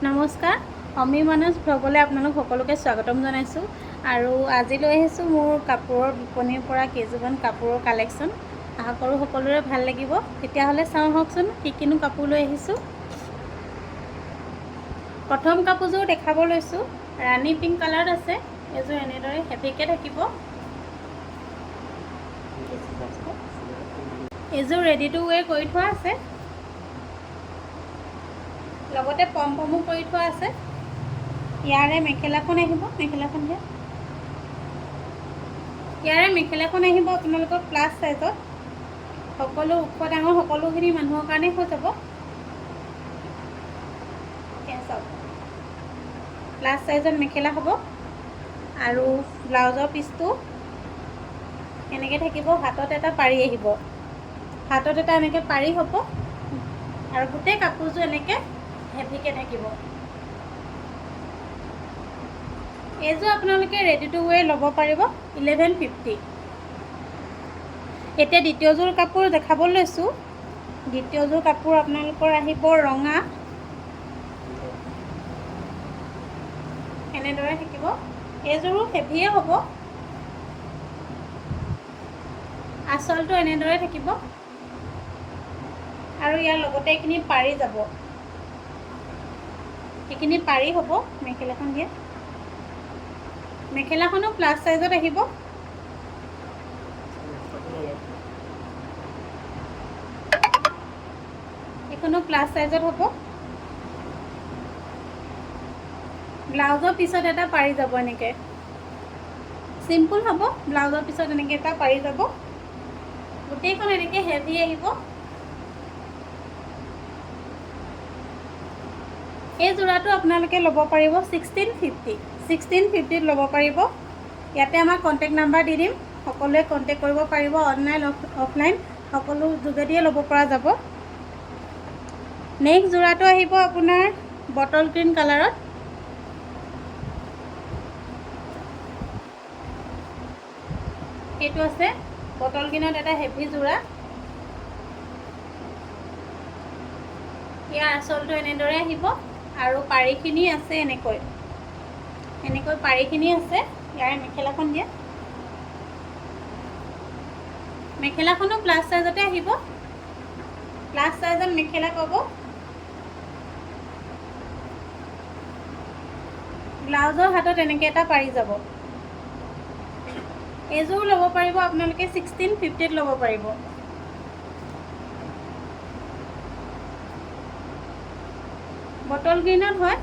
নমস্কাৰ, অমি মানস ভ্লগলৈ আপোনালোক সকলোকে স্বাগতম জনাইছোঁ। আৰু আজি লৈ আহিছোঁ মোৰ কাপোৰৰ বিপণীৰ পৰা কেইযোৰমান কাপোৰৰ কালেকশ্যন। আশা কৰোঁ সকলোৰে ভাল লাগিব। তেতিয়াহ'লে চাওঁ আহকচোন কি কিনো কাপোৰ লৈ আহিছোঁ। প্ৰথম কাপোৰযোৰ দেখাব লৈছোঁ, ৰাণী পিংক কালাৰত আছে। এইযোৰ এনেদৰে হেভিকৈ থাকিব। এইযোৰ ৰেডি টু ৱেৰ কৰি থোৱা আছে, লগতে পমো কৰি থোৱা আছে। ইয়াৰে মেখেলাখন আহিব, মেখেলাখন আহিব আপোনালোকৰ প্লাছ চাইজত। সকলো ওখ ডাঙৰ সকলোখিনি মানুহৰ কাৰণে হৈ যাব। চাওক, প্লাছ চাইজত মেখেলা হ'ব। আৰু ব্লাউজৰ পিচটো এনেকৈ থাকিব, হাতত এটা পাৰি আহিব, হাতত এটা এনেকৈ পাৰি হ'ব। আৰু গোটেই কাপোৰযোৰ এনেকৈ হেভিকৈ থাকিব। এইযোৰ আপোনালোকে ৰেডি টু ৱেৰ ল'ব পাৰিব 1150। এতিয়া দ্বিতীয়যোৰ কাপোৰ দেখাব লৈছোঁ। দ্বিতীয়যোৰ কাপোৰ আপোনালোকৰ আহিব ৰঙা, এনেদৰে থাকিব। এইযোৰো হেভিয়ে হ'ব, আঁচলটো এনেদৰে থাকিব। আৰু ইয়াৰ লগতে এইখিনি পাৰি যাব, এইখিনি পাৰি হ'ব। মেখেলাখন দিয়ে, মেখেলাখনো প্লাছ চাইজত আহিব। এইখনো প্লাছ চাইজত হ'ব। ব্লাউজৰ পিছত এটা পাৰি যাব, এনেকৈ চিম্পুল হ'ব। ব্লাউজৰ পিছত এনেকৈ এটা পাৰি যাব, গোটেইখন এনেকৈ হেভি আহিব। এই যোৰাটো আপোনালোকে ল'ব পাৰিব 1650 ল'ব পাৰিব। ইয়াতে আমাৰ কণ্টেক্ট নাম্বাৰ দি দিম, সকলোৱে কণ্টেক্ট কৰিব পাৰিব। অনলাইন অফলাইন সকলো যোগেদিয়ে ল'ব পৰা যাব। নেক্সট যোৰাটো আহিব আপোনাৰ বটল গ্ৰীণ কালাৰত। এইটো আছে বটল গ্ৰীণত এটা হেভি যোৰা। ইয়াৰ আঁচলটো এনেদৰে আহিব আৰু পাৰিখিনি আছে এনেকৈ পাৰিখিনি আছে। ইয়াৰে মেখেলাখন দিয়ে, মেখেলাখনো প্লাছ চাইজতে আহিব। প্লাছ চাইজত মেখেলা পাব। ব্লাউজৰ হাতত এনেকৈ এটা পাৰি যাব। এইযোৰ ল'ব পাৰিব আপোনালোকে 1650 ল'ব পাৰিব। বটল গ্ৰীণত হয়।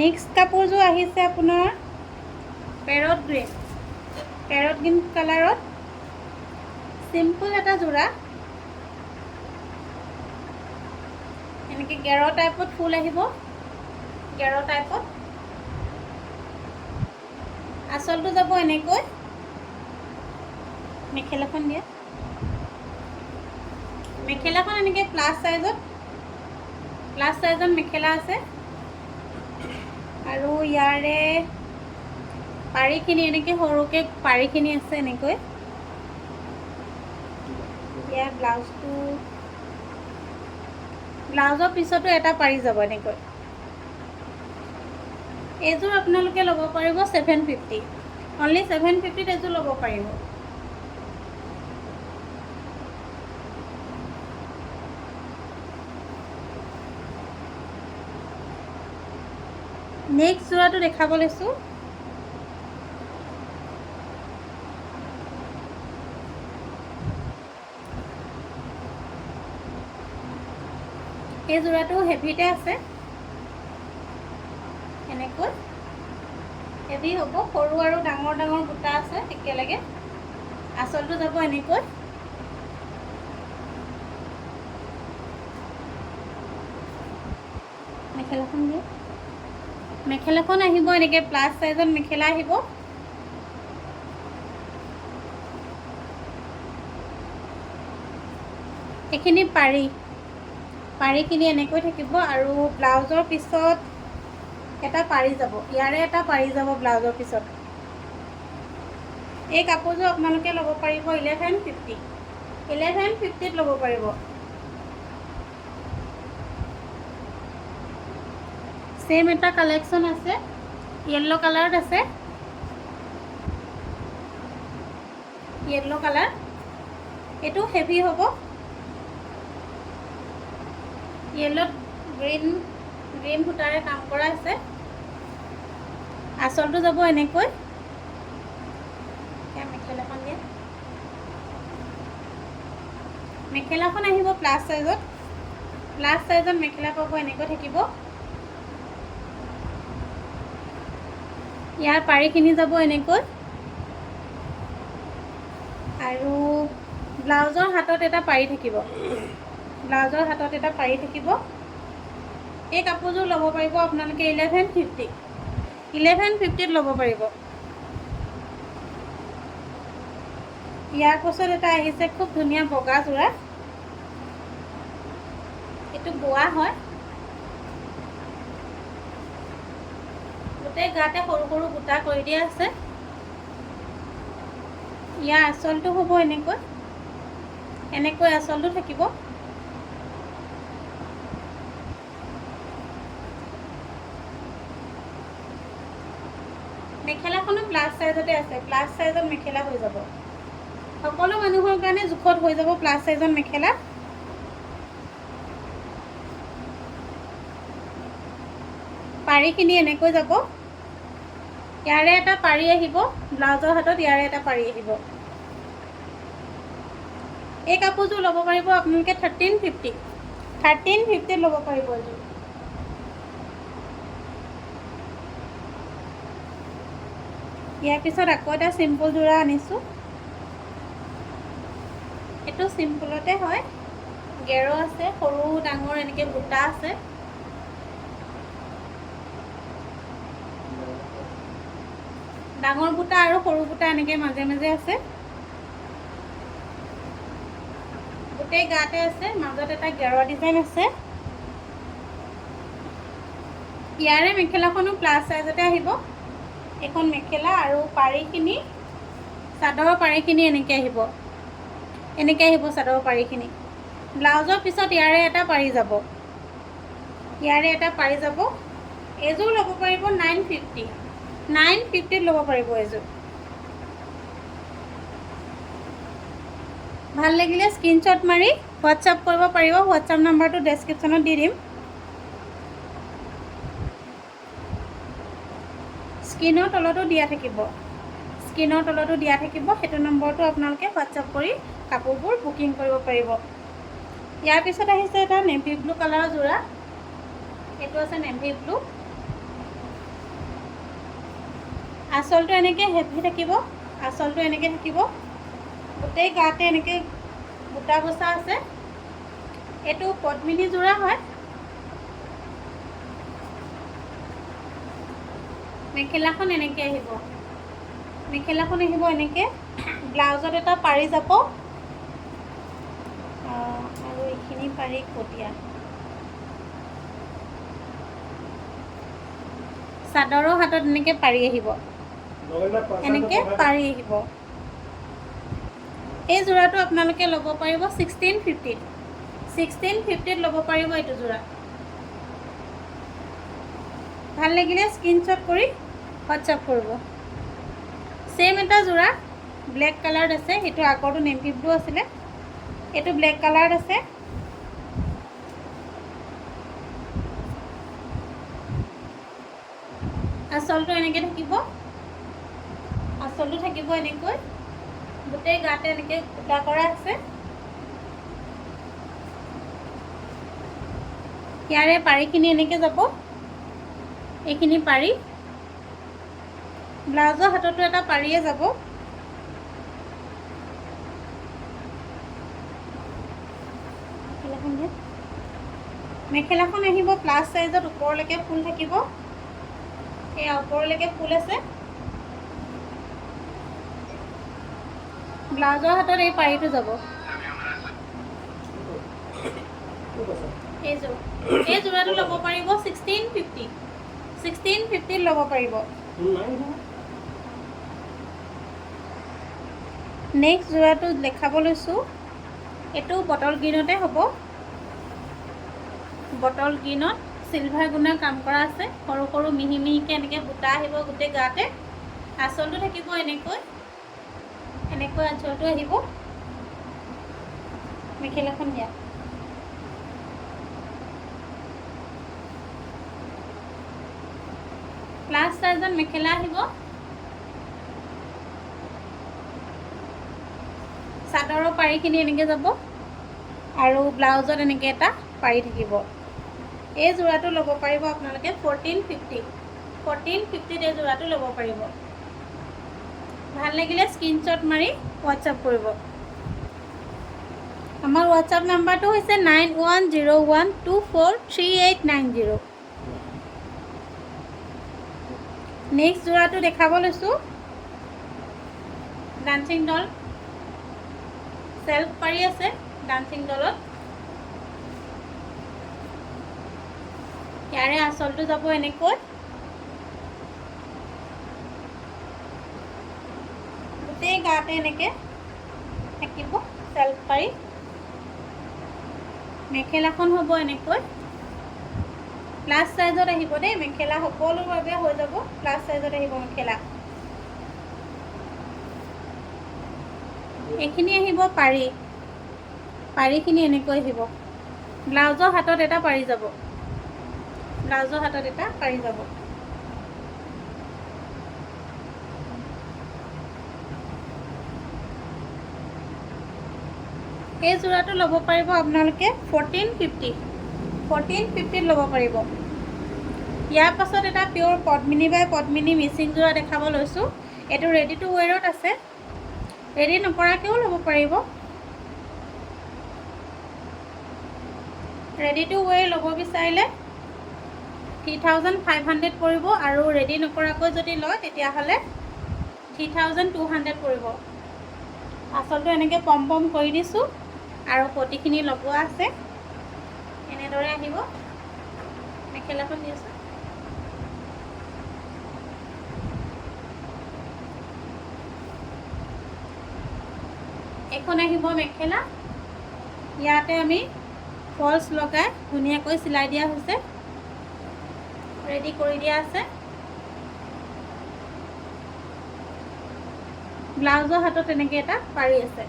নেক্সট কাপোৰযোৰ আহিছে আপোনাৰ পেৰট গ্ৰীণ কালাৰত। চিম্পুল এটা যোৰা, এনেকৈ গেৰ টাইপত ফুল আহিব, গেৰ টাইপত। আঁচলটো যাব এনেকৈ। মেখেলাখন দিয়ে, মেখেলাখন এনেকৈ প্লাছ চাইজত মেখেলা আছে। আৰু ইয়াৰে পাৰিখিনি এনেকৈ সৰুকৈ পাৰিখিনি আছে এনেকৈ। ইয়াৰ ব্লাউজৰ পিছতো এটা পাৰি যাব এনেকৈ। এইযোৰ আপোনালোকে ল'ব পাৰিব 750, অনলি 750ত এইযোৰ ল'ব পাৰিব। নেক্সট যোৰাটো দেখাব লৈছোঁ। এই যোৰাটো হেভিতে আছে, এনেকৈ হেভি হ'ব। সৰু আৰু ডাঙৰ বুটা আছে একেলগে। আঁচলটো যাব এনেকৈ। মেখেলাখন দিয়ে, মেখেলাখন আহিব এনেকৈ প্লাছ চাইজত মেখেলা আহিব। এইখিনি পাৰিখিনি এনেকৈ থাকিব। আৰু ব্লাউজৰ পিছত এটা পাৰি যাব, ইয়াৰে এটা পাৰি যাব ব্লাউজৰ পিছত। এই কাপোৰযোৰ আপোনালোকে ল'ব পাৰিব 1150 ল'ব পাৰিব। সেম এটা কালেকশন আছে येलो কালাৰত আছে येलो কালাৰ এটো হেভি হ'ব येलो গ্ৰীন সূতাৰে কাম কৰা আছে আঁচলটো যাব এনেকৈ মেখেলাখন দিয়ে মেখেলাখন আহিব প্লাস সাইজত মেখেলা পাব এনেকৈ থাকিব ইয়াৰ পাৰিখিনি যাব এনেকৈ আৰু ব্লাউজৰ হাতত এটা পাৰি থাকিব এই কাপোৰযোৰ ল'ব পাৰিব আপোনালোকে 1150 ল'ব পাৰিব ইয়াৰ পাছত এটা আহিছে খুব ধুনীয়া বগা যোৰা এটো বোৱা হয় গোটেই গাতে সৰু সৰু বুটা কৰি দিয়া আছে ইয়াৰ আঁচলটো হ'ব এনেকৈ আঁচলটো থাকিব মেখেলাখনো প্লাস সাইজতে আছে প্লাস সাইজত মেখেলা হৈ যাব সকলো মানুহৰ কাৰণে জুখত হৈ যাব প্লাস সাইজত মেখেলা পাৰিখিনি এনেকৈ যাব ইয়াৰে এটা পাৰি আহিব ব্লাউজৰ হাতত ইয়াৰে এটা পাৰি আহিব এই কাপোৰযোৰ ল'ব পাৰিব আপোনালোকে 1350 ল'ব পাৰিব এযোৰ ইয়াৰ পিছত আকৌ এটা সিম্পল যোৰা আনিছো এটো সিম্পলতে হয় গেৰো আছে সৰু ডাঙৰ এনেকে বুটা আছে ডাঙৰ বুটা আৰু সৰু বুটা এনেকে মাজে মাজে আছে গোটেই গাতে আছে মাজত এটা গেৰো ডিজাইন আছে ইয়াৰে মেখেলাখনো প্লাস সাইজতে আহিব এখন মেখেলা আৰু পাৰিখিনি চাদৰৰ পাৰিখিনি এনেকে আহিব চাদৰৰ পাৰিখিনি ব্লাউজৰ পিছত ইয়াৰে এটা পাৰি যাব এযোৰ ল'ব পাৰিব 950 ল'ব পাৰিব এযোৰ ভাল লাগিলে স্ক্ৰিনশ্বট মাৰি হোৱাটছআপ কৰিব পাৰিব হোৱাটছআপ নাম্বাৰটো ডেছক্ৰিপশ্যনত দি দিম স্ক্ৰিনৰ তলতো দিয়া থাকিব সেইটো নম্বৰটো আপোনালোকে হোৱাটছআপ কৰি কাপোৰবোৰ বুকিং কৰিব পাৰিব ইয়াৰ পিছত আহিছে এটা নেভি ব্লু কালাৰৰ যোৰা এটো আছে নেভি ব্লু আঁচলটো এনেকে হেভি থাকিব গোটেই গাতে এনেকে বুটা বসা আছে এটো পদ্মিনী যোৰা হয় মেখেলাখন এনেকে আহিব এনেকে ব্লাউজত এটা পাৰি যাব আৰু এইখিনি পাৰি কটিয়া চাদৰৰ হাতত এনেকে পাৰি আহিব এই যোৰাটো আপোনালোকে ল'ব পাৰিব 1650 ল'ব পাৰিব এইটো যোৰা ভাল লাগিলে স্ক্ৰিনশ্বট কৰি হোৱাটছআপ কৰিব সেম এটা যোৰা ব্লেক কালাৰত আছে এটো আগৰটো নেভি ব্লু আছিলে এটো ব্লেক কালাৰত আছে আঁচলটো এনেকে থাকিব এনেকৈ গোটেই গাতে এনেকে ফুটা কৰা আছে ইয়াৰে পাৰিখিনি এনেকে যাব এইখিনি পাৰি ব্লাউজৰ হাততো এটা পাৰিয়ে যাব মেখেলাখন আহিব প্লাস সাইজত ওপৰলৈকে ফুল থাকিব এই ওপৰলৈকে ফুল আছে ব্লাউজৰ হাতত এই পাৰিটো যাব এই যোৰাটো ল'ব পাৰিব 1650 ল'ব পাৰিব নেক্সট যোৰাটো দেখাব লৈছোঁ এটো বটল গ্ৰীণতে হ'ব বটল গ্ৰীণত সিলভাৰ গুণৰ কাম কৰা আছে সৰু সৰু মিহি মিহিকৈ এনেকৈ বুটা আহিব গোটেই গাতে আঁচলটো থাকিব এনেকৈ আঁচলটো আহিব মেখেলাখন দিয়া প্লাস সাইজৰ মেখেলা আহিব চাদৰৰ পাৰিখিনি এনেকৈ যাব আৰু ব্লাউজত এনেকৈ এটা পাৰি থাকিব এই জোৰাটো ল'ব পাৰিব আপোনালোকে 1450 এই জোৰাটো ল'ব পাৰিব ভাল লাগিলে স্ক্ৰীনশ্বট মাৰি হোৱাটছআপ কৰিব আমাৰ হোৱাটছআপ নাম্বাৰটো হৈছে 9101243890 নেক্সট জোৰাটো দেখাব লৈছোঁ ডান্সিং ডল সেলফ পাৰি আছে ডান্সিং ডলত ইয়াৰে আঁচলটো যাব এনেকৈ গোটেই গাতে এনেকৈ থাকিব সেলফ পাৰি মেখেলাখন হ'ব এনেকৈ প্লাস সাইজত আহিব দেই মেখেলা সকলোৰ বাবে হৈ যাব প্লাস সাইজত আহিব মেখেলা এইখিনি আহিব পাৰিখিনি এনেকৈ আহিব ব্লাউজৰ হাতত এটা পাৰি যাব এই জোৰাটো ল'ব পাৰিব আপোনালোকে 1450 ল'ব পাৰিব ইয়াৰ পাছত এটা পিয়ৰ পদ্মিনী বাই পদ্মিনী মিচিং জোৰা দেখাব লৈছোঁ এইটো ৰেডি টু ৱেৰত আছে ৰেডি নকৰাকৈও ল'ব পাৰিব ৰেডি টু ৱেৰ ল'ব বিচাৰিলে 3500 পৰিব আৰু ৰেডি নকৰাকৈ যদি লয় তেতিয়াহ'লে 3200 পৰিব আঁচলটো এনেকৈ পম পম কৰি দিছোঁ আৰু পটিখিনি লগোৱা আছে এনেদৰে আহিব মেখেলাখন দি আছোঁ এখন আহিব মেখেলা ইয়াতে আমি ফলছ লগাই ধুনীয়াকৈ চিলাই দিয়া হৈছে ৰেডি কৰি দিয়া আছে ব্লাউজৰ হাতত এনেকৈ এটা পাৰি আছে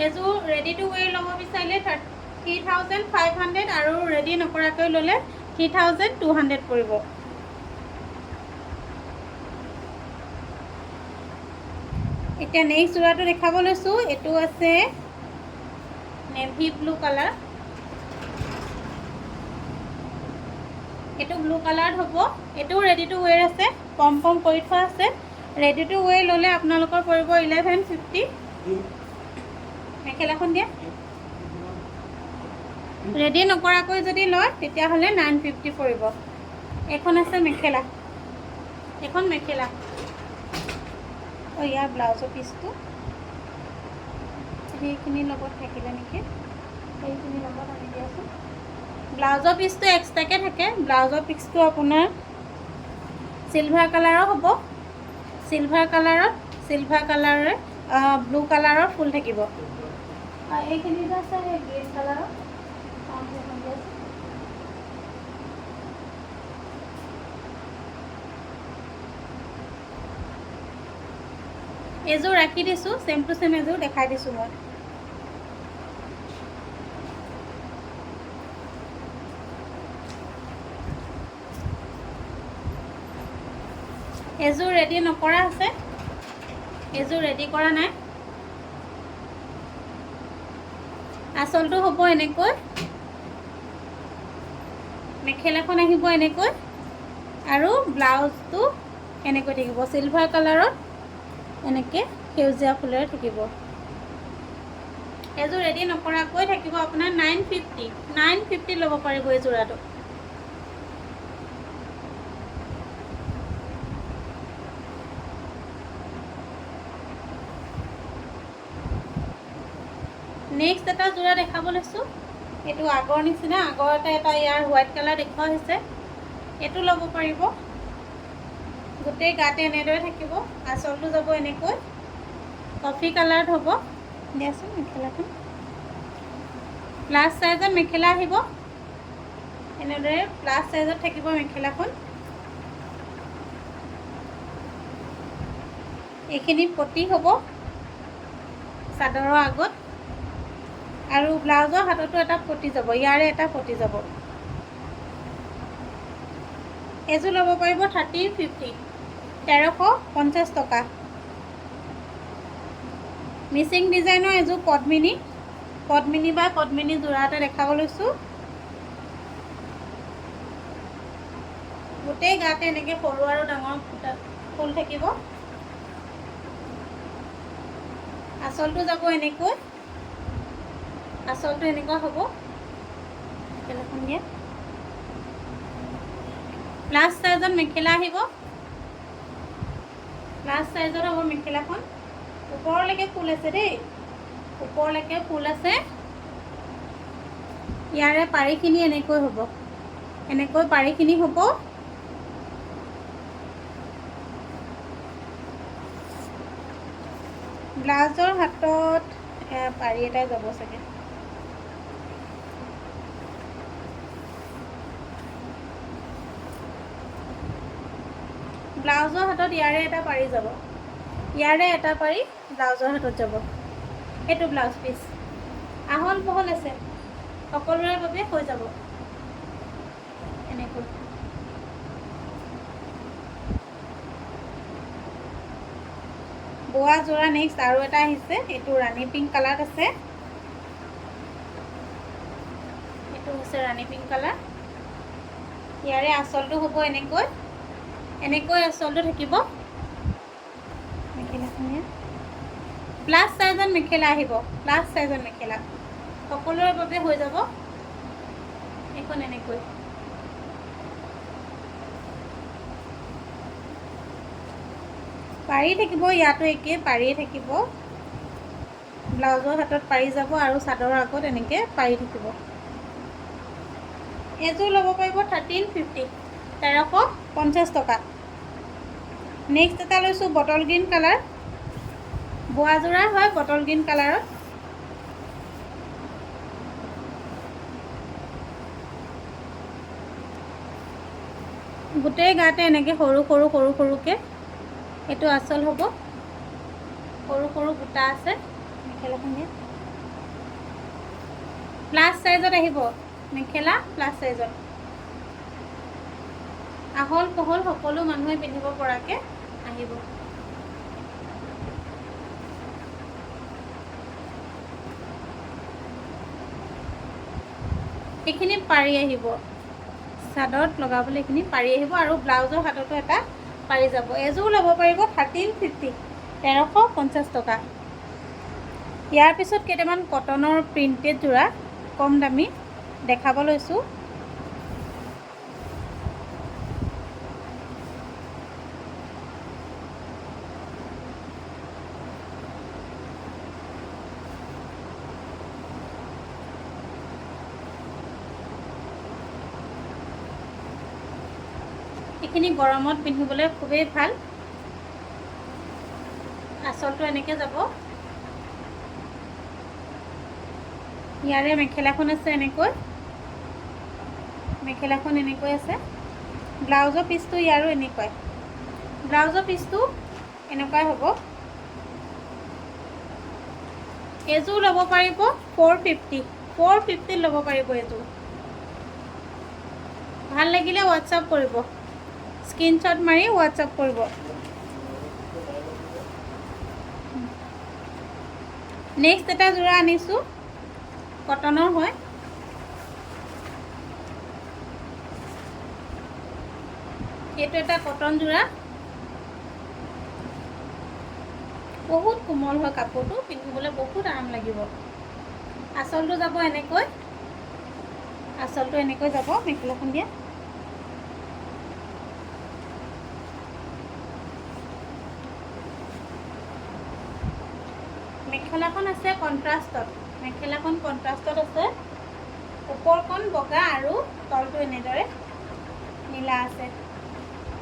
এযোৰ ৰেডি টু ৱেৰ ল'ব বিচাৰিলে 3500 আৰু ৰেডি নকৰাকৈ ল'লে 3200 পৰিব এতিয়া নেক্সট জোৰাটো দেখাব লৈছোঁ এইটো আছে নেভি ব্লু কালাৰ এইটো ব্লু কালাৰত হ'ব এইটো ৰেডি টু ৱেৰ আছে পম পম কৰি থোৱা আছে ৰেডি টু ৱেৰ ল'লে আপোনালোকৰ পৰিব 1150 মেখেলাখন দিয়া ৰেডি নকৰাকৈ যদি লয় তেতিয়াহ'লে 950 পৰিব এখন আছে মেখেলা ইয়াৰ ব্লাউজৰ পিচটো সেইখিনি লগত থাকিলে নেকি সেইখিনি লগত আনি দিয়াচোন ব্লাউজৰ পিচটো এক্সট্ৰাকৈ থাকে ব্লাউজৰ পিচটো আপোনাৰ চিলভাৰ কালাৰৰ হ'ব চিলভাৰ কালাৰে ব্লু কালাৰৰ ফুল থাকিব এইখিনি আছে গ্ৰীণ কালাৰৰ এযোৰ ৰাখি দিছোঁ চেম টু চেম এযোৰ দেখাই দিছোঁ মই এযোৰ ৰেডি নকৰা আছে এযোৰ ৰেডি কৰা নাই আঁচলটো হ'ব এনেকৈ মেখেলাখন আহিব এনেকৈ আৰু ব্লাউজটো এনেকৈ থাকিব চিলভাৰ কালাৰত এনেকৈ সেউজীয়া ফুলেৰে থাকিব এযোৰ ৰেডি নকৰাকৈ থাকিব আপোনাৰ 950 ল'ব পাৰিব এই জোৰাটো নেক্সট এটা জোৰা দেখাব লৈছোঁ এইটো আগৰ নিচিনা আগৰতে এটা ইয়াৰ হোৱাইট কালাৰ দেখুওৱা হৈছে এইটো ল'ব পাৰিব গোটেই গাতে এনেদৰে থাকিব আঁচলটো যাব এনেকৈ কফি কালাৰত হ'ব দিয়াচোন মেখেলাখন প্লাস সাইজৰ মেখেলা আহিব এনেদৰে প্লাছ সাইজত থাকিব মেখেলাখন। এইখিনি পটি হ'ব চাদৰৰ আগত, আৰু ব্লাউজৰ হাততো এটা পটি যাব, ইয়াৰে এটা পটি যাব। এযোৰ ল'ব পাৰিব 1350, 1350 টকা। মিচিং ডিজাইনৰ এযোৰ পদ্মিনী বা পদ্মিনী যোৰা এটা দেখাব লৈছোঁ। গোটেই গাতে এনেকৈ সৰু আৰু ডাঙৰ ফুল থাকিব। আঁচলটো যাব এনেকৈ, আঁচলটো এনেকুৱা হ'ব মেখেলাখন দিয়া। প্লাছ সাইজত মেখেলা আহিব, প্লাছ সাইজত হ'ব মেখেলাখন। ওপৰলৈকে ফুল আছে দেই, ওপৰলৈকে ফুল আছে। ইয়াৰে পাৰিখিনি এনেকৈ হ'ব, এনেকৈ পাৰিখিনি হ'ব। ব্লাউজৰ হাতত পাৰি এটাই যাব চাগে। ব্লাউজৰ হাতত ইয়াৰে এটা পাৰি যাব, ইয়াৰে এটা পাৰি ব্লাউজৰ হাতত যাব। এইটো ব্লাউজ পিচ আহল বহল আছে, সকলোৰে বাবে হৈ যাব এনেকৈ। বোৱা যোৰা নেক্সট আৰু এটা আহিছে, এইটো ৰাণী পিংক কালাৰত আছে। এইটো হৈছে ৰাণী পিংক কালাৰ। ইয়াৰে আঁচলটো হ'ব এনেকৈ, এনেকৈ আঁচলটো থাকিব মেখেলাখনে। প্লাছ সাইজত মেখেলা আহিব, প্লাছ সাইজত মেখেলা সকলোৰে বাবে হৈ যাব। এইখন এনেকৈ পাৰি থাকিব, ইয়াতো একেই পাৰিয়ে থাকিব। ব্লাউজৰ হাতত পাৰি যাব আৰু চাদৰৰ আগত এনেকৈ পাৰি থাকিব। এযোৰ ল'ব পাৰিব 1350, 1350 টকা। নেক্সট এটা লৈছোঁ বটল গ্ৰীণ কালাৰ, বোৱা যোৰা হয় বটল গ্ৰীণ কালাৰত। গোটেই গাতে এনেকৈ সৰু সৰুকৈ এইটো আঁচল হ'ব, সৰু সৰু বুটা আছে মেখেলাখন। প্লাছ সাইজত আহিব মেখেলা, প্লাছ সাইজত আহল বহল সকলো মানুহে পিন্ধিব পৰাকৈ আহিব। এইখিনি পাৰি আহিব, চাদৰত লগাবলৈ এইখিনি পাৰি আহিব, আৰু ব্লাউজৰ হাততো এটা পাৰি যাব। এযোৰ ল'ব পাৰিব 1350, 1350 টকা। ইয়াৰ পিছত কেইটামান কটনৰ প্ৰিণ্টেড যোৰা কম দামী দেখাব লৈছোঁ। এইখিনি গৰমত পিন্ধিবলৈ খুবেই ভাল। আঁচলটো এনেকৈ যাব। ইয়াৰে মেখেলাখন আছে এনেকৈ, মেখেলাখন এনেকৈ আছে। ব্লাউজৰ পিচটো ইয়াৰো এনেকুৱাই, ব্লাউজৰ পিচটো এনেকুৱাই হ'ব। এযোৰ ল'ব পাৰিব 450, 450 ল'ব পাৰিব এযোৰ। ভাল লাগিলে হোৱাটছআপ কৰিব, স্ক্ৰীনশ্বট মাৰি হোৱাটছআপ কৰিব। নেক্সট এটা যোৰা আনিছোঁ, কটনৰ হয়। এইটো এটা কটন যোৰা, বহুত কোমল হয় কাপোৰটো, পিন্ধিবলৈ বহুত আৰাম লাগিব। আঁচলটো যাব এনেকৈ, আঁচলটো এনেকৈ যাব মেখেলাখন দিয়া। মেখেলাখন আছে কণ্ট্ৰাষ্টত, মেখেলাখন কণ্ট্ৰাষ্টত আছে। ওপৰখন বগা আৰু তলটো এনেদৰে নীলা আছে।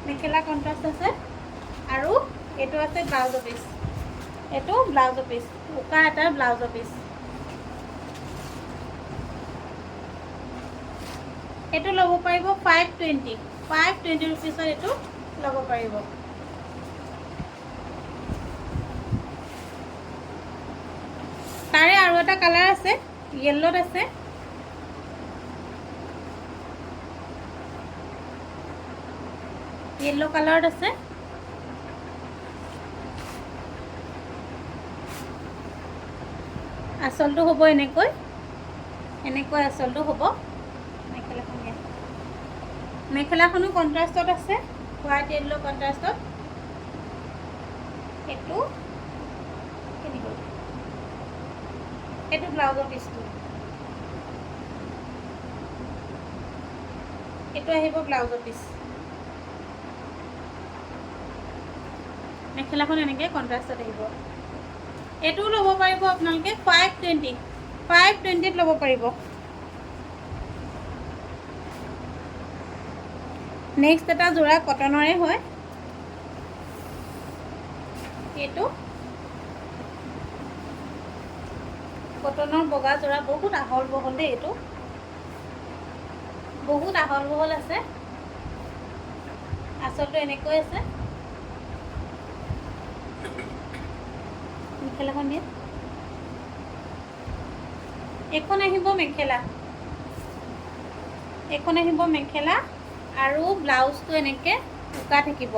মেখেলা কণ্ট্ৰাষ্ট আছে, আৰু এইটো আছে ব্লাউজৰ পিচ, এইটো ব্লাউজৰ পিচ, উকা এটা ব্লাউজৰ পিচ। এইটো ল'ব পাৰিব 520 ৰুপিছত এইটো ল'ব পাৰিব। তাৰে আৰু এটা কালাৰ আছে, য়েল্লোত আছে। য়েল্লো কালাৰত আছে। আঁচলটো হ'ব এনেকৈ আঁচলটো হ'ব। মেখেলাখনো কণ্ট্ৰাষ্টত আছে, হোৱাইট য়েল্লো কণ্ট্ৰাষ্টত। এইটো ব্লাউজৰ পিচটো, এইটো আহিব ব্লাউজৰ পিচ। মেখেলাখন এনেকৈ কণ্ট্ৰাষ্টত আহিব। এইটোও ল'ব পাৰিব আপোনালোকে 520ত ল'ব পাৰিব। নেক্সট এটা যোৰা কটনৰে হয়। এইটো কটনৰ বগা যোৰা, বহুত আহল বহল দেই। এইটো বহুত আহল বহল আছে। আঁচলটো এনেকৈ আছে। মেখেলাখন দিয়ে, এইখন আহিব মেখেলা, আৰু ব্লাউজটো এনেকৈ উকা থাকিব,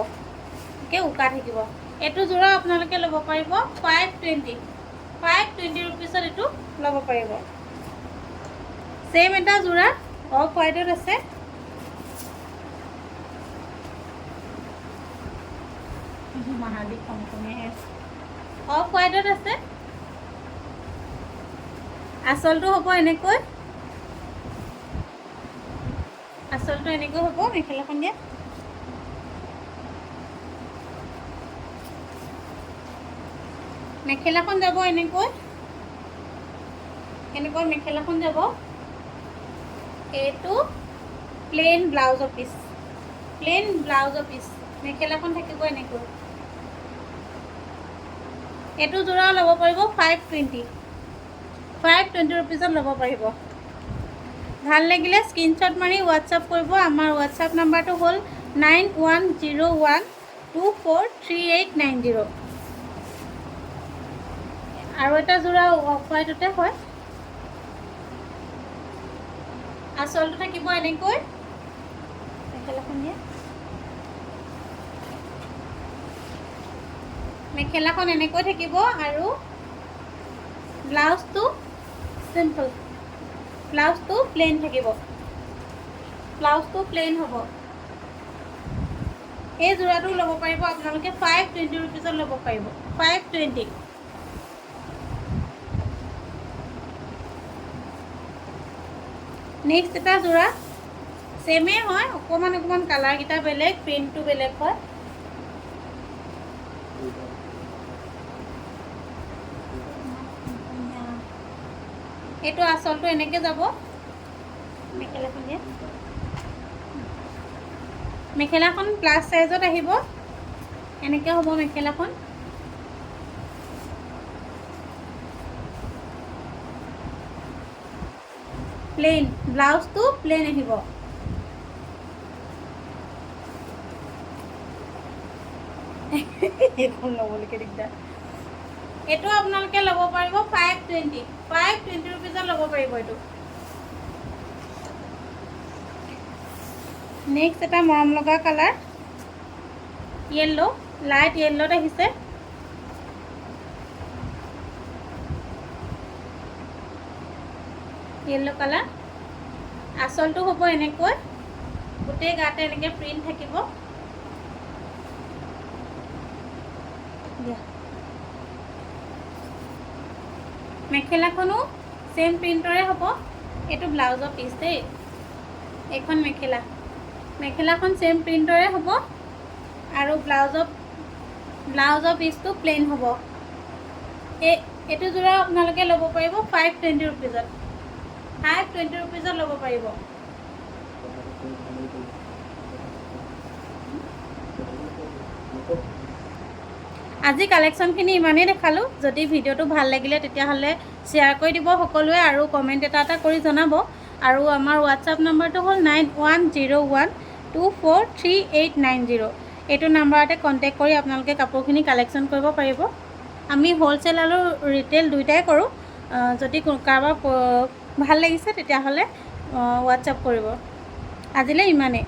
এইটো যোৰা আপোনালোকে ল'ব পাৰিব 520 ৰুপিছত এইটো ল'ব পাৰিব। ছেম এটা যোৰা অফ হোৱাইটত আছে। অফ হোৱাইটত আছে। আঁচলটো হ'ব এনেকৈ, হ'ব মেখেলাখন দিয়া। মেখেলাখন যাব এনেকৈ মেখেলাখন যাব। এইটো প্লেইন ব্লাউজৰ পিচ, মেখেলাখন থাকিব এনেকৈ। এইটো যোৰাও ল'ব পাৰিব 520 ৰুপিছত ল'ব পাৰিব। ভাল লাগিলে স্ক্ৰীনশ্বট মাৰি হোৱাটছআপ কৰিব। আমাৰ হোৱাটছআপ নাম্বাৰটো হ'ল 9101243890। আৰু এটা যোৰা অফ হোৱাইটতে হয়। আঁচলটো থাকিব এনেকৈ, মেখেলাখন এনেকৈ থাকিব, আৰু ব্লাউজটো চিম্পল, প্লেইন থাকিব, হ'ব। এই যোৰাটো ল'ব পাৰিব আপোনালোকে 520 ৰুপিছত ল'ব পাৰিব, 520। নেক্সট এটা যোৰা ছেমেই হয়, অকণমান কালাৰকেইটা বেলেগ, প্ৰিণ্টটো বেলেগ হয়। এইটো আঁচলটো এনেকৈ যাব। মেখেলাখন প্লাছ চাইজত আহিব, এনেকৈ হ'ব মেখেলাখন। প্লেইন, ব্লাউজটো প্লেইন আহিব। এইখন ল'বলৈকে দিগদাৰ। এইটো আপোনালোকে ল'ব পাৰিব 520 ৰুপিছত ল'ব পাৰিব এইটো। নেক্সট এটা মৰম লগা কালাৰ, য়েল্লো, লাইট য়েল্লোত আহিছে। Yellow colour. আঁচলটো হ'ব এনেকৈ, গোটেই গাতে এনেকৈ প্ৰিণ্ট থাকিব। মেখেলাখনো ছেম প্ৰিণ্টৰে হ'ব। এইটো ব্লাউজৰ পিচ দেই, এইখন মেখেলাখন ছেম প্ৰিণ্টৰে হ'ব, আৰু ব্লাউজৰ পিচটো প্লেইন হ'ব। এইটো যোৰা আপোনালোকে ল'ব পাৰিব 520 ৰুপিছত ল'ব পাৰিব। আজি কালেকশ্যনখিনি ইমানেই দেখালোঁ। যদি ভিডিঅ'টো ভাল লাগিলে তেতিয়াহ'লে শ্বেয়াৰ কৰি দিব সকলোৱে, আৰু কমেণ্ট এটা কৰি জনাব। আৰু আমাৰ হোৱাটছআপ নম্বৰটো হ'ল 9101243890। এইটো নাম্বাৰতে কণ্টেক্ট কৰি আপোনালোকে কাপোৰখিনি কালেকশ্যন কৰিব পাৰিব। আমি হ'লচেল আৰু ৰিটেইল দুয়োটাই কৰোঁ। যদি কাৰোবাৰ ভাল লাগিছে তেতিয়াহ'লে হোৱাটছআপ কৰিব। আজিলৈ ইমানেই।